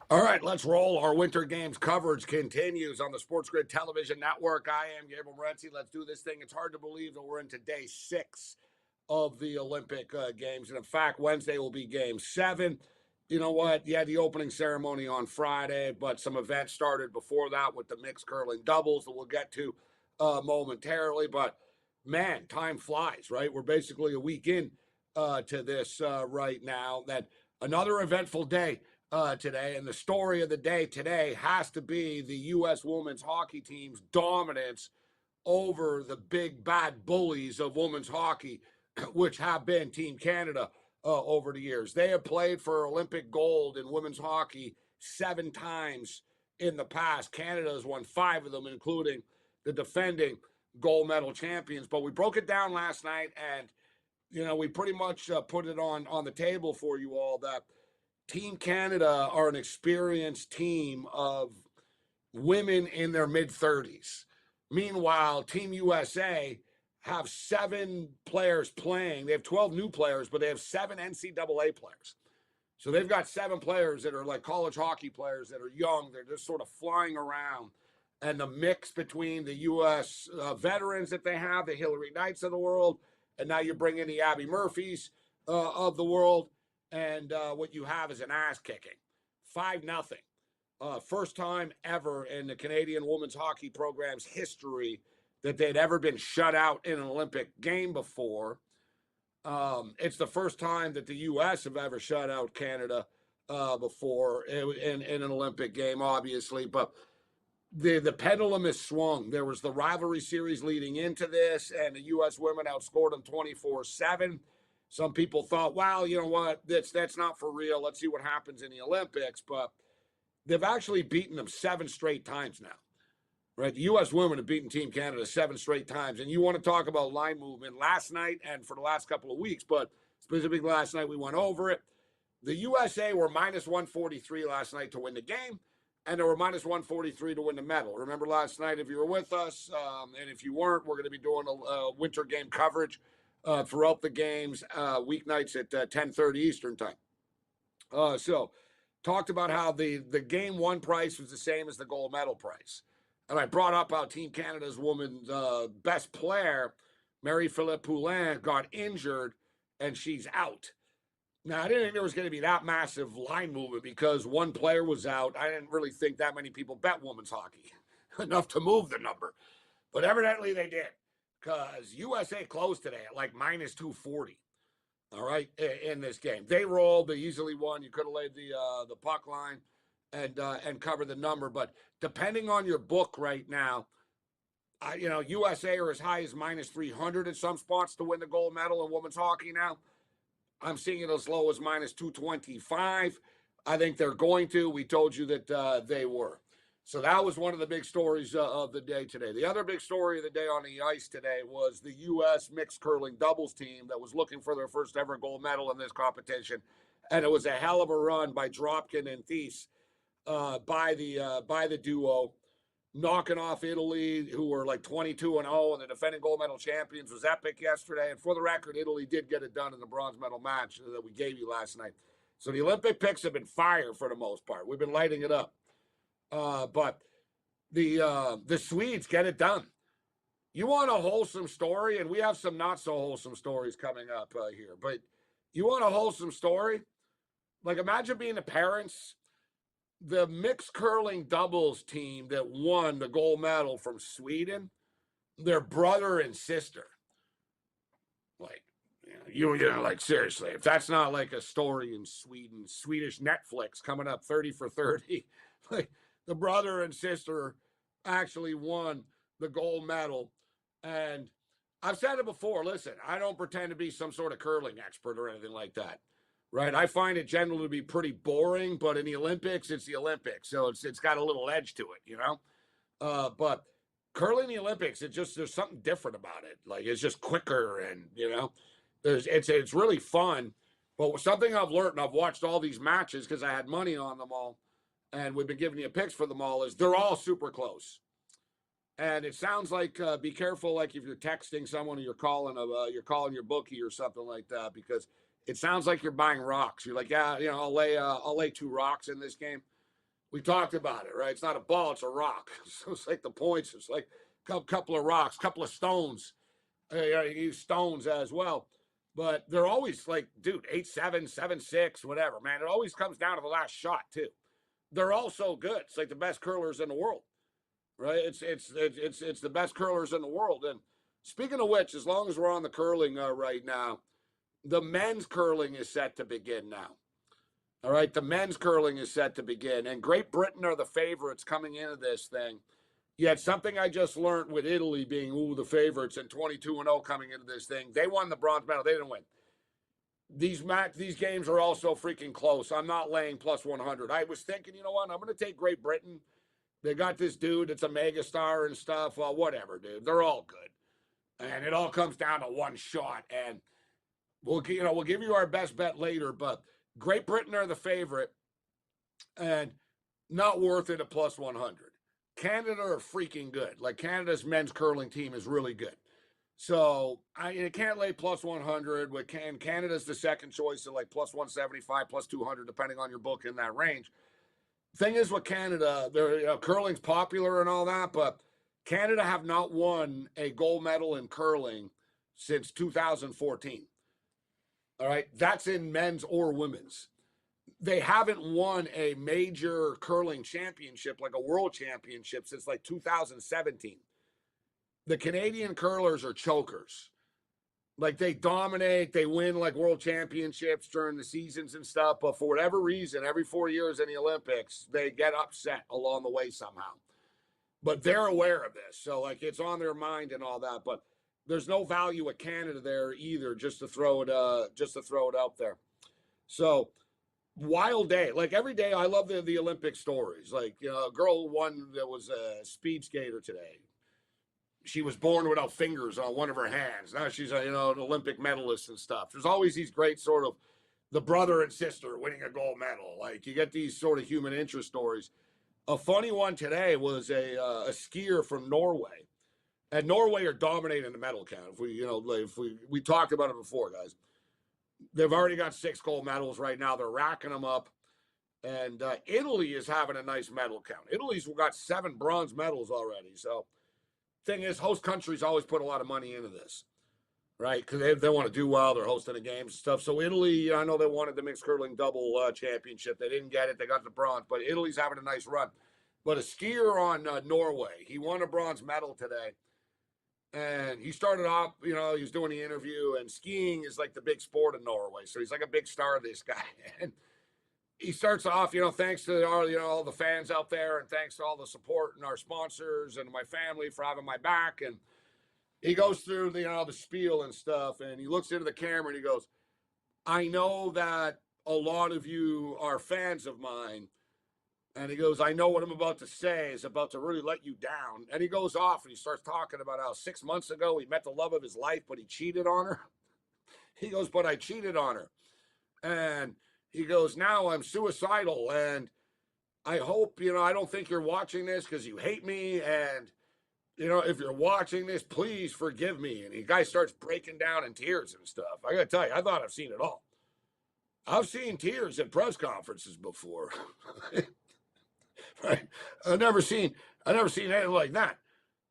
All right, let's roll. Our Winter Games coverage continues on the SportsGrid television network. I am Gabe Morency. Let's do this thing. It's hard to believe that we're into day 6 of the Olympic Games. And in fact, Wednesday will be game 7. You know what? Yeah, the opening ceremony on Friday, but some events started before that with the mixed curling doubles that we'll get to momentarily. But man, time flies, right? We're basically a week in to this right now. That another eventful day today. And the story of the day today has to be the U.S. women's hockey team's dominance over the big bad bullies of women's hockey, which have been Team Canada over the years. They have played for Olympic gold in women's hockey 7 times in the past. Canada has won 5 of them, including the defending gold medal champions. But we broke it down last night, and we pretty much put it on the table for you all that Team Canada are an experienced team of women in their mid-30s. Meanwhile, Team USA have 7 players playing. They have 12 new players, but they have 7 NCAA players. So they've got 7 players that are like college hockey players that are young. They're just sort of flying around. And the mix between the U.S. Veterans that they have, the Hillary Knights of the world, and now you bring in the Abby Murphys of the world, and what you have is an ass kicking. 5-0. First time ever in the Canadian women's hockey program's history that they'd ever been shut out in an Olympic game before. It's the first time that the U.S. have ever shut out Canada before in an Olympic game, obviously. But the pendulum is swung. There was the rivalry series leading into this, and the U.S. women outscored them 24-7. Some people thought, well, you know what, that's not for real. Let's see what happens in the Olympics. But they've actually beaten them 7 straight times now, right? The U.S. women have beaten Team Canada 7 straight times. And you want to talk about line movement last night and for the last couple of weeks, but specifically last night we went over it. The USA were minus 143 last night to win the game, and they were minus 143 to win the medal. Remember last night, if you were with us, and if you weren't, we're going to be doing a winter game coverage throughout the games, weeknights at 10:30 Eastern time. So talked about how the game 1 price was the same as the gold medal price. And I brought up how Team Canada's woman's best player, Marie-Philippe Poulin, got injured, and she's out. Now, I didn't think there was going to be that massive line movement because one player was out. I didn't really think that many people bet women's hockey enough to move the number. But evidently they did, because USA closed today at like minus 240. All right, in this game, they rolled. They easily won. You could have laid the puck line and covered the number, but depending on your book right now, USA are as high as minus 300 at some spots to win the gold medal in women's hockey now. I'm seeing it as low as minus 225. I think they're going to. We told you that they were. So that was one of the big stories of the day today. The other big story of the day on the ice today was the U.S. mixed curling doubles team that was looking for their first ever gold medal in this competition. And it was a hell of a run by Dropkin and Thies by the duo, knocking off Italy, who were like 22-0, and the defending gold medal champions. Was epic yesterday. And for the record, Italy did get it done in the bronze medal match that we gave you last night. So the Olympic picks have been fire for the most part. We've been lighting it up. But the Swedes get it done. You want a wholesome story, and we have some not so wholesome stories coming up here. But you want a wholesome story? Like, imagine being the parents. The mixed curling doubles team that won the gold medal from Sweden, their brother and sister. Like, like seriously, if that's not like a story in Sweden, Swedish Netflix coming up 30 for 30, like the brother and sister actually won the gold medal. And I've said it before, listen, I don't pretend to be some sort of curling expert or anything like that. Right, I find it generally to be pretty boring, but in the Olympics, it's the Olympics, so it's got a little edge to it, But curling the Olympics, there's something different about it. Like, it's just quicker, and it's really fun. But something I've learned, and I've watched all these matches because I had money on them all, and we've been giving you picks for them all, is they're all super close. And it sounds like be careful, like if you're texting someone or you're calling your bookie or something like that, because it sounds like you're buying rocks. You're like, yeah, I'll lay 2 rocks in this game. We talked about it, right? It's not a ball, it's a rock. So it's like the points, it's like a couple of rocks, couple of stones. You use stones as well. But they're always like, dude, 8-7, 7-6, whatever, man. It always comes down to the last shot, too. They're all so good. It's like the best curlers in the world, right? It's the best curlers in the world. And speaking of which, as long as we're on the curling right now, the men's curling is set to begin now. All right, the men's curling is set to begin. And Great Britain are the favorites coming into this thing. Yet something I just learned with Italy being, the favorites and 22-0 coming into this thing. They won the bronze medal. They didn't win. These games are also freaking close. I'm not laying plus 100. I was thinking, you know what? I'm going to take Great Britain. They got this dude that's a megastar and stuff. Well, whatever, dude. They're all good. And it all comes down to one shot. And we'll give you our best bet later, but Great Britain are the favorite and not worth it at plus 100. Canada are freaking good. Like, Canada's men's curling team is really good. So I can't lay plus 100. Canada's the second choice at like plus 175, plus 200, depending on your book in that range. Thing is with Canada, curling's popular and all that, but Canada have not won a gold medal in curling since 2014. All right, that's in men's or women's. They haven't won a major curling championship, like a world championship, since like 2017. The Canadian curlers are chokers. Like, they dominate, they win like world championships during the seasons and stuff, but for whatever reason, every 4 years in the Olympics, they get upset along the way somehow. But they're aware of this, so like it's on their mind and all that. But there's no value at Canada there either, just to throw it out there. So, wild day. Like, every day, I love the Olympic stories. Like, a girl won that was a speed skater today. She was born without fingers on one of her hands. Now she's an Olympic medalist and stuff. There's always these great sort of the brother and sister winning a gold medal. Like, you get these sort of human interest stories. A funny one today was a skier from Norway. And Norway are dominating the medal count. We talked about it before, guys. They've already got 6 gold medals right now. They're racking them up. And Italy is having a nice medal count. Italy's got 7 bronze medals already. So, thing is, host countries always put a lot of money into this, right? Because they want to do well. They're hosting the games and stuff. So, Italy, I know they wanted the mixed curling double championship. They didn't get it. They got the bronze. But Italy's having a nice run. But a skier on Norway, he won a bronze medal today. And he started off, he was doing the interview, and skiing is like the big sport in Norway. So he's like a big star, this guy. And he starts off, thanks to all the fans out there, and thanks to all the support and our sponsors and my family for having my back. And he goes through the spiel and stuff, and he looks into the camera and he goes, I know that a lot of you are fans of mine. And he goes, I know what I'm about to say is about to really let you down. And he goes off and he starts talking about how 6 months ago he met the love of his life, but he cheated on her. He goes, but I cheated on her. And he goes, now I'm suicidal. And I hope, I don't think you're watching this because you hate me. And, if you're watching this, please forgive me. And the guy starts breaking down in tears and stuff. I got to tell you, I thought I've seen it all. I've seen tears at press conferences before. Right? I've never seen anything like that.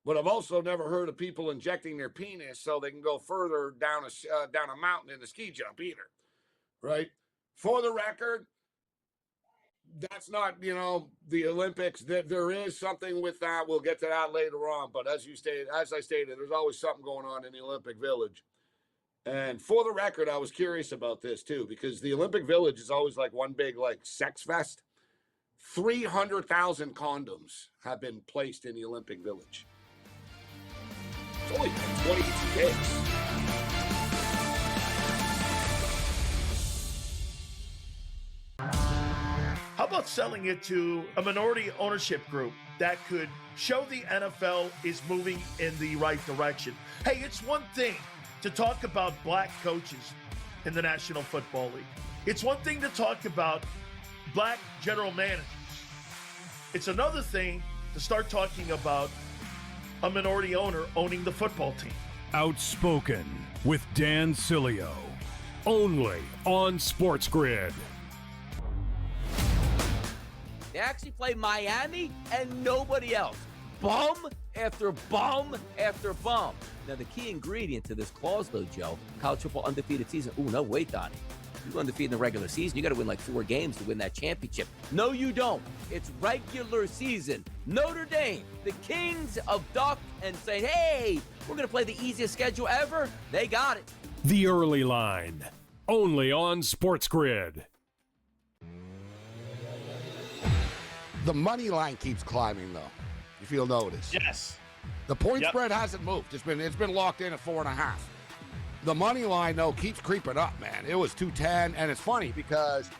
But I've also never heard of people injecting their penis so they can go further down a mountain in the ski jump either. Right? For the record, that's not, the Olympics. There is something with that. We'll get to that later on. But as I stated, there's always something going on in the Olympic Village. And for the record, I was curious about this too, because the Olympic Village is always like one big sex fest. 300,000 condoms have been placed in the Olympic Village. It's only been 22 days. How about selling it to a minority ownership group that could show the NFL is moving in the right direction? Hey, it's one thing to talk about black coaches in the National Football League. It's one thing to talk about black general managers. It's another thing to start talking about a minority owner owning the football team. Outspoken with Dan Cilio, only on SportsGrid. They actually play Miami and nobody else. Bum after bum after bum. Now, the key ingredient to this clause, though, Joe, college football undefeated season. Ooh, no, wait, Donnie. You go undefeated in the regular season, you got to win like 4 games to win that championship. No, you don't. It's regular season. Notre Dame, the kings of duck, and saying, hey, we're going to play the easiest schedule ever. They got it. The Early Line, only on SportsGrid. The money line keeps climbing, though, if you'll notice. Yes. The point spread hasn't moved. It's been locked in at 4.5. The money line, though, keeps creeping up, man. It was 210, and it's funny because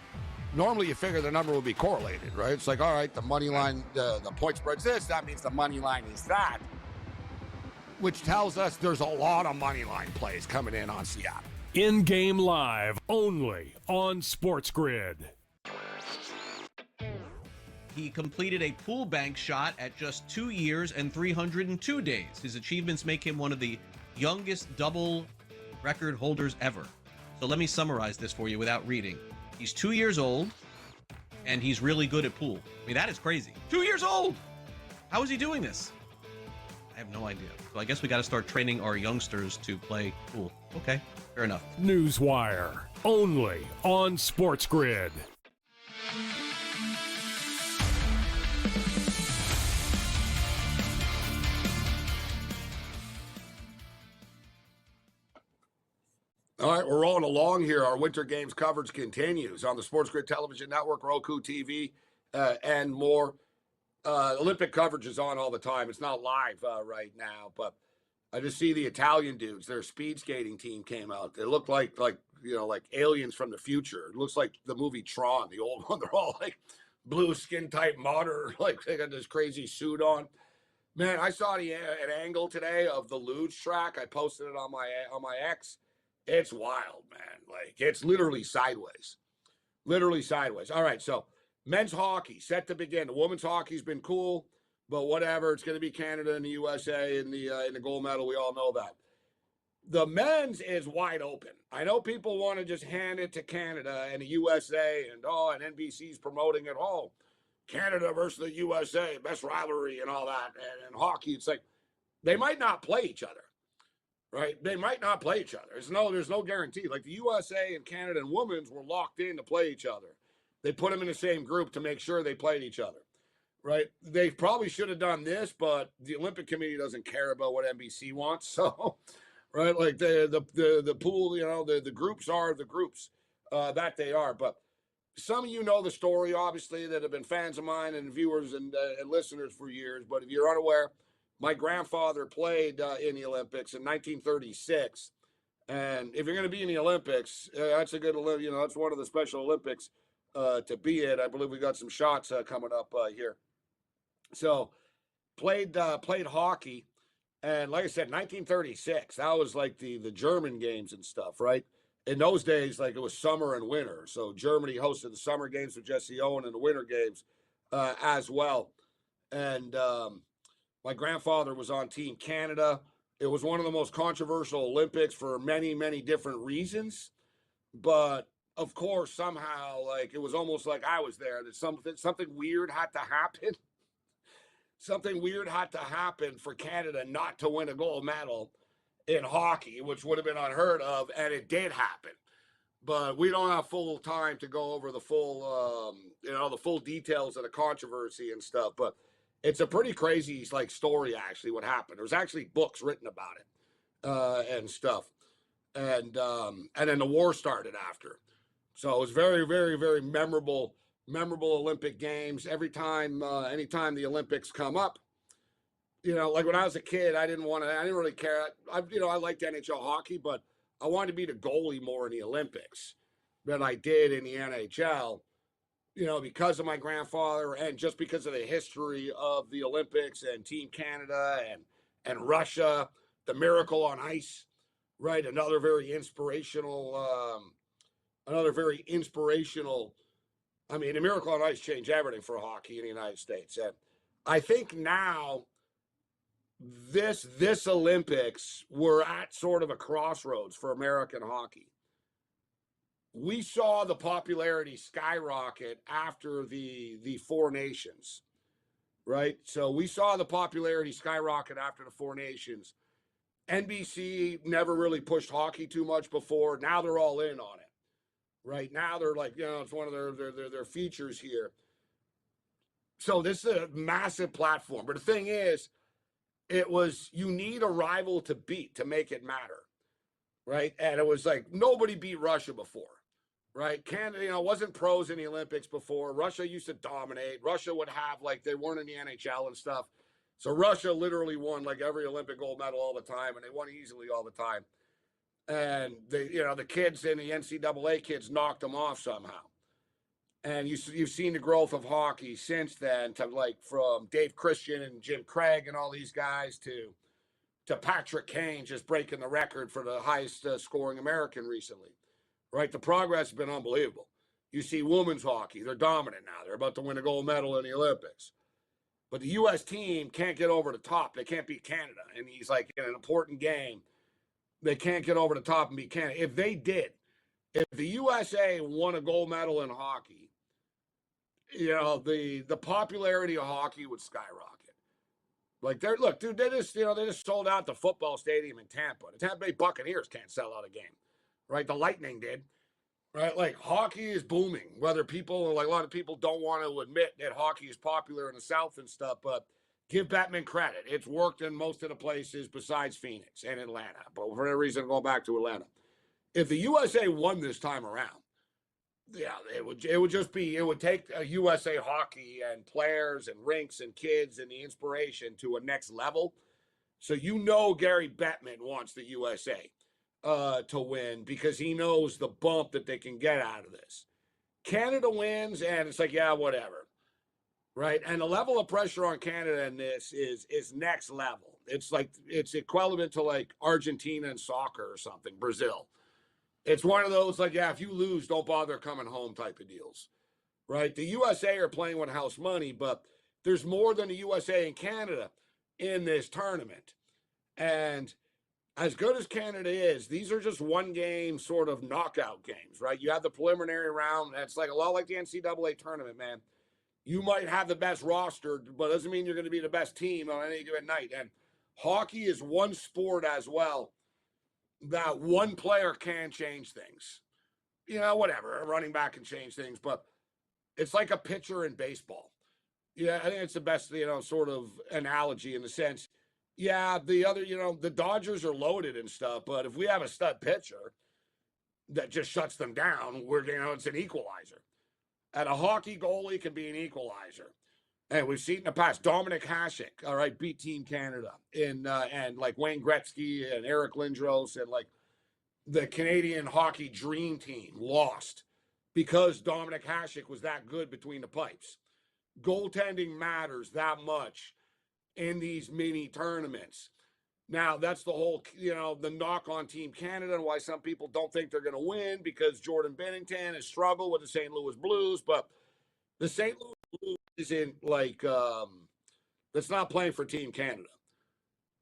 normally you figure the number would be correlated, right? It's like, all right, the money line, the point spread's this, that means the money line is that, which tells us there's a lot of money line plays coming in on Seattle. In-game live, only on SportsGrid. He completed a pool bank shot at just 2 years and 302 days. His achievements make him one of the youngest double record holders ever. So let me summarize this for you without reading. He's 2 years old, and he's really good at pool. I mean, that is crazy. 2 years old! How is he doing this? I have no idea. So I guess we got to start training our youngsters to play pool. Okay, fair enough. Newswire, only on SportsGrid. All right, we're rolling along here. Our Winter Games coverage continues on the SportsGrid Television Network, Roku TV, and more. Olympic coverage is on all the time. It's not live right now, but I just see the Italian dudes. Their speed skating team came out. They look like aliens from the future. It looks like the movie Tron, the old one. They're all like blue skin type modder, like they got this crazy suit on. Man, I saw an angle today of the luge track. I posted it on my X. It's wild, man. Like, it's literally sideways. Literally sideways. All right, so men's hockey set to begin. The women's hockey's been cool, but whatever. It's going to be Canada and the USA in the gold medal. We all know that. The men's is wide open. I know people want to just hand it to Canada and the USA, and NBC's promoting it. Oh, Canada versus the USA, best rivalry and all that. And hockey, it's like they might not play each other. Right? They might not play each other. There's no guarantee. Like the USA and Canada and women's were locked in to play each other. They put them in the same group to make sure they played each other. Right? They probably should have done this, but the Olympic Committee doesn't care about what NBC wants. So, right? Like the pool, the groups are the groups that they are. But some of you know the story, obviously, that have been fans of mine and viewers and listeners for years. But if you're unaware, my grandfather played in the Olympics in 1936, and if you're going to be in the Olympics, that's a good, that's one of the Special Olympics to be in. I believe we got some shots coming up here. So, played hockey, and like I said, 1936. That was like the German games and stuff, right? In those days, like it was summer and winter. So Germany hosted the summer games with Jesse Owen and the winter games as well, and my grandfather was on Team Canada. It was one of the most controversial Olympics for many, many different reasons. But of course, somehow, like it was almost like I was there. That something weird had to happen. Something weird had to happen for Canada not to win a gold medal in hockey, which would have been unheard of, and it did happen. But we don't have full time to go over the full, the full details of the controversy and stuff. But it's a pretty crazy story, actually, what happened. There's actually books written about it and stuff. And then the war started after. So it was very, very, very memorable Olympic Games. Anytime the Olympics come up, like when I was a kid, I didn't really care. I liked NHL hockey, but I wanted to be the goalie more in the Olympics than I did in the NHL. Because of my grandfather and just because of the history of the Olympics and Team Canada and Russia, the Miracle on Ice, right? Another very inspirational. The Miracle on Ice changed everything for hockey in the United States. And I think now this Olympics, we're at sort of a crossroads for American hockey. we saw the popularity skyrocket after the Four Nations, right? So we saw the popularity skyrocket after the Four Nations. NBC never really pushed hockey too much before. Now they're all in on it, right? Now they're like, it's one of their features here. So this is a massive platform. But the thing is, you need a rival to beat to make it matter, right? And it was like nobody beat Russia before, right? Canada, wasn't pros in the Olympics before. Russia used to dominate. Russia would have, they weren't in the NHL and stuff. So Russia literally won every Olympic gold medal all the time, and they won easily all the time. And the kids in the NCAA kids knocked them off somehow. And you've seen the growth of hockey since then, to from Dave Christian and Jim Craig and all these guys to Patrick Kane just breaking the record for the highest scoring American recently, right? The progress has been unbelievable. You see women's hockey, they're dominant now. They're about to win a gold medal in the Olympics. But the U.S. team can't get over the top. They can't beat Canada. And he's in an important game. They can't get over the top and beat Canada. If they did, if the USA won a gold medal in hockey, the popularity of hockey would skyrocket. They just sold out the football stadium in Tampa. The Tampa Bay Buccaneers can't sell out a game, right? The Lightning did. Right, hockey is booming. Whether people, a lot of people don't want to admit that hockey is popular in the South and stuff, but give Batman credit. It's worked in most of the places besides Phoenix and Atlanta. But for any reason, going back to Atlanta, if the USA won this time around, it would take a USA hockey and players and rinks and kids and the inspiration to a next level. So Gary Bettman wants the USA to win because he knows the bump that they can get out of this. Canada wins, and it's whatever, right? And the level of pressure on Canada in this is next level. It's equivalent to Argentina in soccer or something, Brazil. It's one of those if you lose, don't bother coming home type of deals, right? The USA are playing with house money, but there's more than the USA and Canada in this tournament, and as good as Canada is, these are just one-game sort of knockout games, right? You have the preliminary round. That's a lot like the NCAA tournament, man. You might have the best roster, but doesn't mean you're going to be the best team on any given night. And hockey is one sport as well that one player can change things. Whatever. A running back can change things, but it's like a pitcher in baseball. I think it's the best, sort of analogy in the sense. Yeah, the Dodgers are loaded and stuff, but if we have a stud pitcher that just shuts them down, it's an equalizer. And a hockey goalie can be an equalizer. And we've seen in the past, Dominic Hasek, all right, beat Team Canada and Wayne Gretzky and Eric Lindros and the Canadian hockey dream team lost because Dominic Hasek was that good between the pipes. Goaltending matters that much in these mini tournaments. Now, that's the whole, the knock on Team Canada and why some people don't think they're going to win because Jordan Binnington has struggled with the St. Louis Blues, but the St. Louis Blues isn't that's not playing for Team Canada,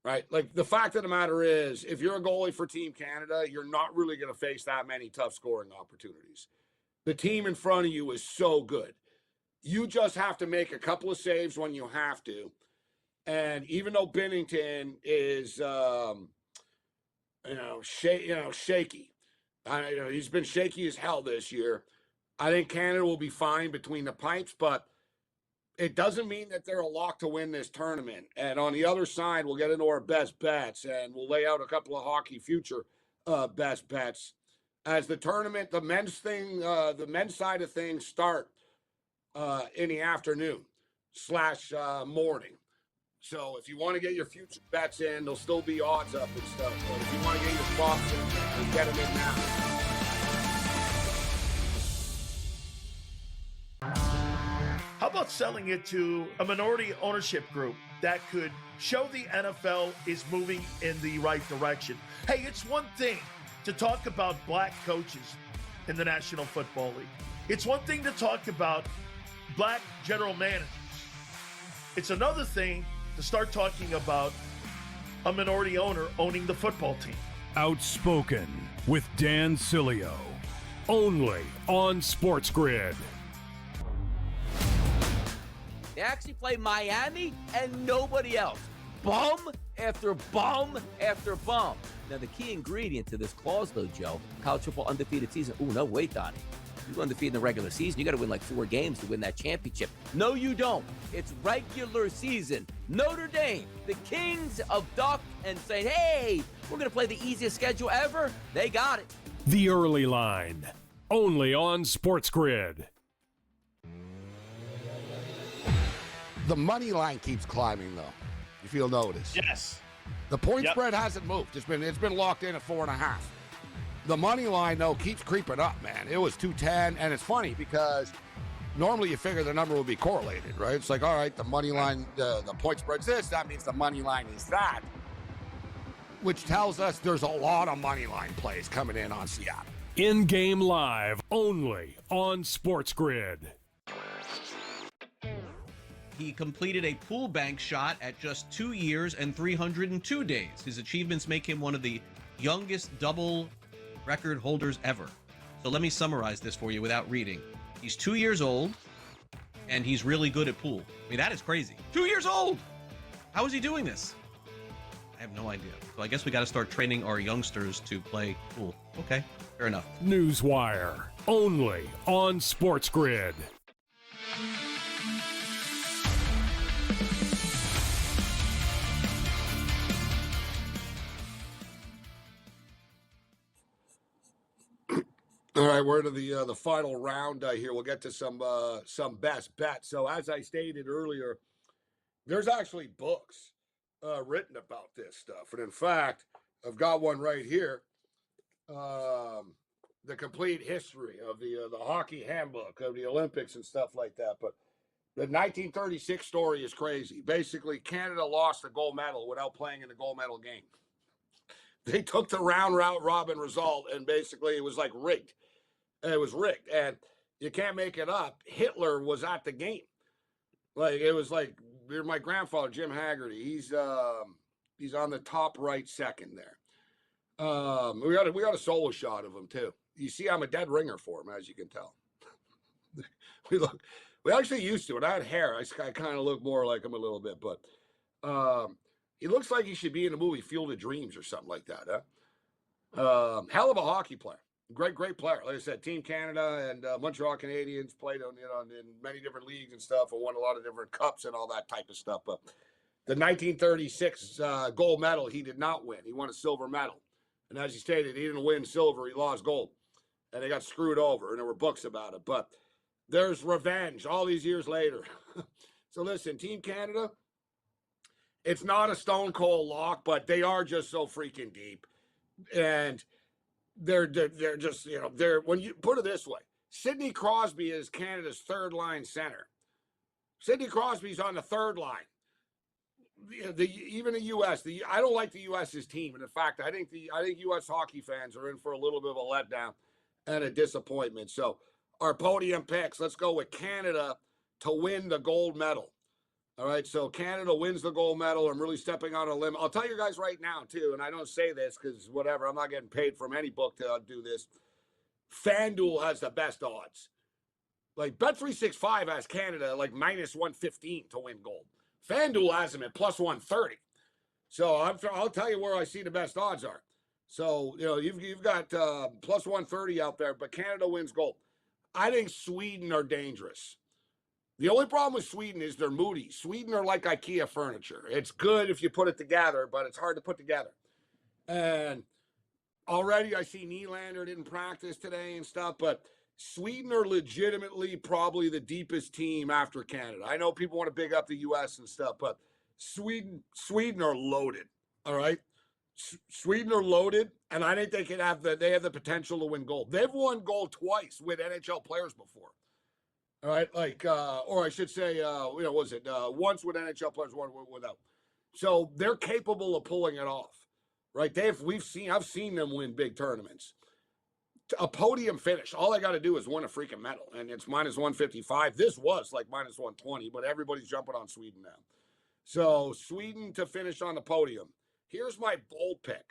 right? The fact of the matter is, if you're a goalie for Team Canada, you're not really going to face that many tough scoring opportunities. The team in front of you is so good. You just have to make a couple of saves when you have to. And even though Binnington is, shaky, he's been shaky as hell this year. I think Canada will be fine between the pipes, but it doesn't mean that they're a lock to win this tournament. And on the other side, we'll get into our best bets, and we'll lay out a couple of hockey future best bets as the tournament, the men's side of things start in the afternoon / morning. So if you want to get your future bets in, there'll still be odds up and stuff. But if you want to get your spots in, get them in now. How about selling it to a minority ownership group that could show the NFL is moving in the right direction? Hey, it's one thing to talk about black coaches in the National Football League. It's one thing to talk about black general managers. It's another thing to start talking about a minority owner owning the football team. Outspoken with Dan Cilio. only on SportsGrid. They actually play Miami and nobody else. Bum after bum after bum. Now, the key ingredient to this clause, though, Joe, college football undefeated season. Oh, no, wait, Donnie. You go undefeated in the regular season, you got to win like 4 games to win that championship. No, you don't. It's regular season. Notre Dame, the kings of duck, and saying, hey, we're going to play the easiest schedule ever. They got it. The Early Line, only on SportsGrid. The money line keeps climbing, though, if you'll notice. Yes. The point spread hasn't moved. It's been locked in at 4.5. The money line, though, keeps creeping up, man. It was 210, and it's funny because normally you figure the number would be correlated, right? It's like, all right, the money line, the point spread's this, that means the money line is that, which tells us there's a lot of money line plays coming in on Seattle. In-game live, only on SportsGrid. He completed a pool bank shot at just 2 years and 302 days. His achievements make him one of the youngest double record holders ever. So let me summarize this for you without reading. He's 2 years old, and he's really good at pool. I mean, that is crazy. 2 years old! How is he doing this? I have no idea. So I guess we got to start training our youngsters to play pool. Okay, fair enough. Newswire, only on SportsGrid. All right, we're to the final round here. We'll get to some best bets. So as I stated earlier, there's actually books written about this stuff, and in fact, I've got one right here, the complete history of the hockey handbook of the Olympics and stuff like that. But the 1936 story is crazy. Basically, Canada lost the gold medal without playing in the gold medal game. They took the round robin result, and basically it was like rigged. It was rigged, and you can't make it up. Hitler was at the game. Like, it was like my grandfather, Jim Haggerty. He's on the top right second there. We got a solo shot of him too. You see, I'm a dead ringer for him, as you can tell. We actually used to it. I had hair. I kind of look more like him a little bit, but he looks like he should be in the movie Field of Dreams or something like that, huh? Hell of a hockey player. Great player. Like I said, Team Canada and Montreal Canadiens played in many different leagues and stuff and won a lot of different cups and all that type of stuff. But the 1936 gold medal, he did not win. He won a silver medal. And as he stated, he didn't win silver. He lost gold. And they got screwed over, and there were books about it. But there's revenge all these years later. So listen, Team Canada, it's not a stone cold lock, but they are just so freaking deep. And they're just, when you put it this way, Sidney Crosby is Canada's third line center. Sidney Crosby's on the third line. Even the U.S., I don't like the U.S.'s team. And in fact, I think U.S. hockey fans are in for a little bit of a letdown and a disappointment. So our podium picks, let's go with Canada to win the gold medal. All right, so Canada wins the gold medal. I'm really stepping on a limb. I'll tell you guys right now, too, and I don't say this because whatever, I'm not getting paid from any book to do this. FanDuel has the best odds. Like, Bet365 has Canada like minus 115 to win gold. FanDuel has them at plus 130. So I'll tell you where I see the best odds are. So, you've got plus 130 out there, but Canada wins gold. I think Sweden are dangerous. The only problem with Sweden is they're moody. Sweden are like IKEA furniture. It's good if you put it together, but it's hard to put together. And already I see Nylander didn't practice today and stuff, but Sweden are legitimately probably the deepest team after Canada. I know people want to big up the U.S. and stuff, but Sweden are loaded, all right? Sweden are loaded, and I think they have the potential to win gold. They've won gold twice with NHL players before. All right, or I should say, once with NHL players, one without. So they're capable of pulling it off, right? I've seen them win big tournaments. A podium finish, all I got to do is win a freaking medal, and it's minus 155. This was like minus 120, but everybody's jumping on Sweden now. So Sweden to finish on the podium. Here's my bold pick: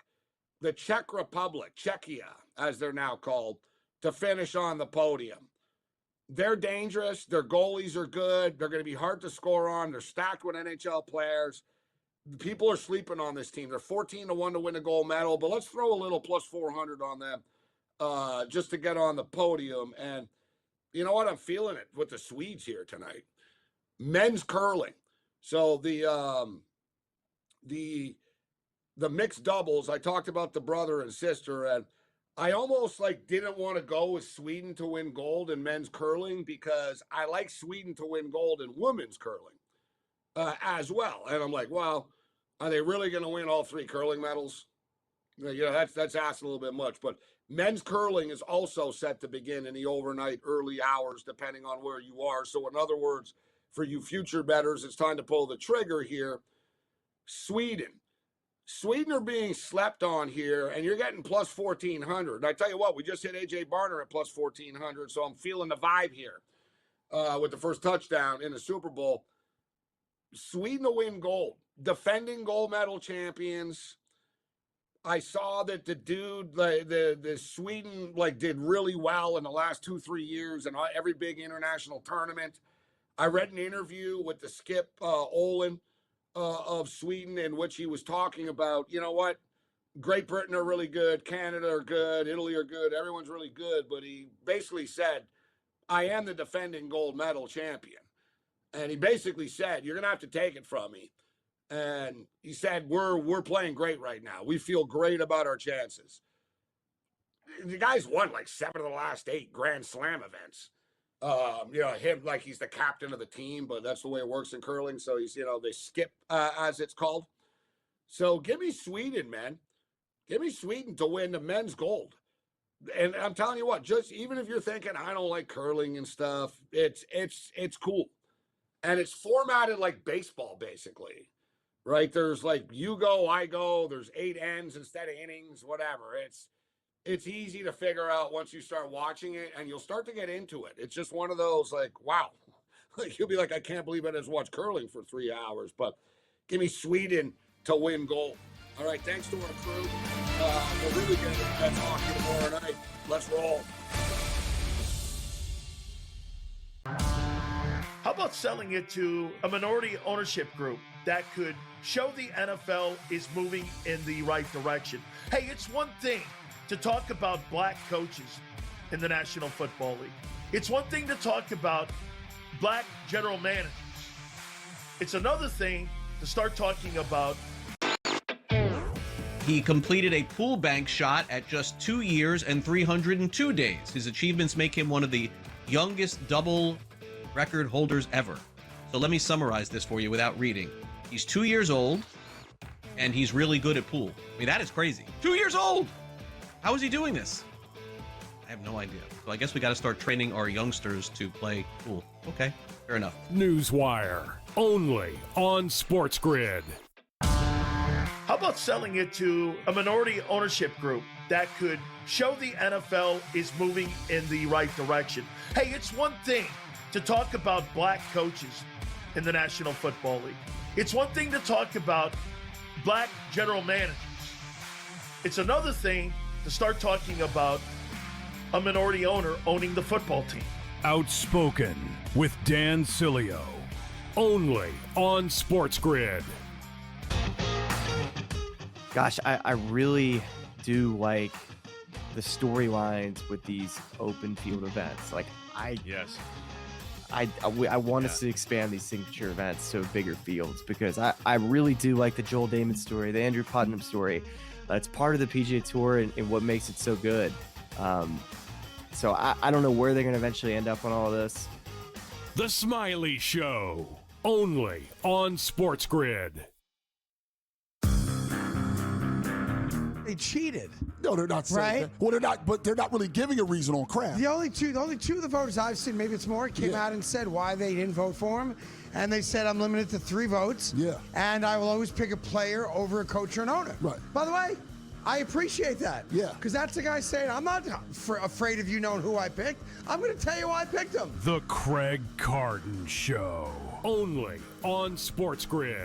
the Czech Republic, Czechia, as they're now called, to finish on the podium. They're dangerous. Their goalies are good. They're going to be hard to score on. They're stacked with NHL players. People are sleeping on this team. They're 14-1 to win a gold medal, but let's throw a little plus 400 on them just to get on the podium. And you know what? I'm feeling it with the Swedes here tonight. Men's curling. So the mixed doubles, I talked about the brother and sister, and I almost didn't want to go with Sweden to win gold in men's curling because I like Sweden to win gold in women's curling as well. And I'm like, well, are they really going to win all 3 curling medals? That's asking a little bit much. But men's curling is also set to begin in the overnight early hours, depending on where you are. So in other words, for you future bettors, it's time to pull the trigger here. Sweden are being slept on here, and you're getting plus 1,400. And I tell you what, we just hit A.J. Barner at plus 1,400, so I'm feeling the vibe here with the first touchdown in the Super Bowl. Sweden to win gold. Defending gold medal champions. I saw that the dude, the Sweden, did really well in the last 2-3 years in every big international tournament. I read an interview with the skip, Olin, of Sweden, in which he was talking about, you know what, Great Britain are really good, Canada are good, Italy are good, everyone's really good, but he basically said, I am the defending gold medal champion. And he basically said, you're going to have to take it from me. And he said, we're playing great right now. We feel great about our chances. The guy's won 7 of the last 8 Grand Slam events. Him he's the captain of the team, but that's the way it works in curling. So he's, they skip as it's called. So give me Sweden, man. Give me Sweden to win the men's gold. And I'm telling you what, just even if you're thinking I don't like curling and stuff, it's cool. And it's formatted like baseball, basically. Right? There's you go, I go, there's 8 ends instead of innings, whatever. It's easy to figure out once you start watching it, and you'll start to get into it. It's just one of those wow. You'll be like, I can't believe I just watched curling for 3 hours. But give me Sweden to win gold. All right, thanks to our crew. We're really going to get hockey tomorrow night. Let's roll. How about selling it to a minority ownership group that could show the NFL is moving in the right direction? Hey, it's one thing to talk about black coaches in the National Football League. It's one thing to talk about black general managers. It's another thing to start talking about. He completed a pool bank shot at just 2 years and 302 days. His achievements make him one of the youngest double record holders ever. So let me summarize this for you without reading. He's 2 years old, and he's really good at pool. I mean, that is crazy. 2 years old! How is he doing this? I have no idea. So I guess we got to start training our youngsters to play pool. Okay, fair enough. Newswire, only on SportsGrid. How about selling it to a minority ownership group that could show the NFL is moving in the right direction? Hey, it's one thing to talk about black coaches in the National Football League. It's one thing to talk about black general managers. It's another thing to start talking about a minority owner owning the football team. Outspoken with Dan Cilio, only on SportsGrid. Gosh, I really do like the storylines with these open field events. I want us to expand these signature events to bigger fields because I really do like the Joel Damon story, the Andrew Putnam story. It's part of the PGA Tour and what makes it so good. So I don't know where they're going to eventually end up on all of this. The Smiley Show, only on SportsGrid. They cheated. No, they're not saying Right? that. Well, they're not, but they're not really giving a reason on Kraft. The only two of the voters I've seen, maybe it's more, came out and said why they didn't vote for him. And they said, I'm limited to 3 votes. Yeah. And I will always pick a player over a coach or an owner. Right. By the way, I appreciate that. Yeah. Because that's the guy saying, I'm not afraid of you knowing who I picked. I'm going to tell you why I picked him. The Craig Carton Show, only on SportsGrid.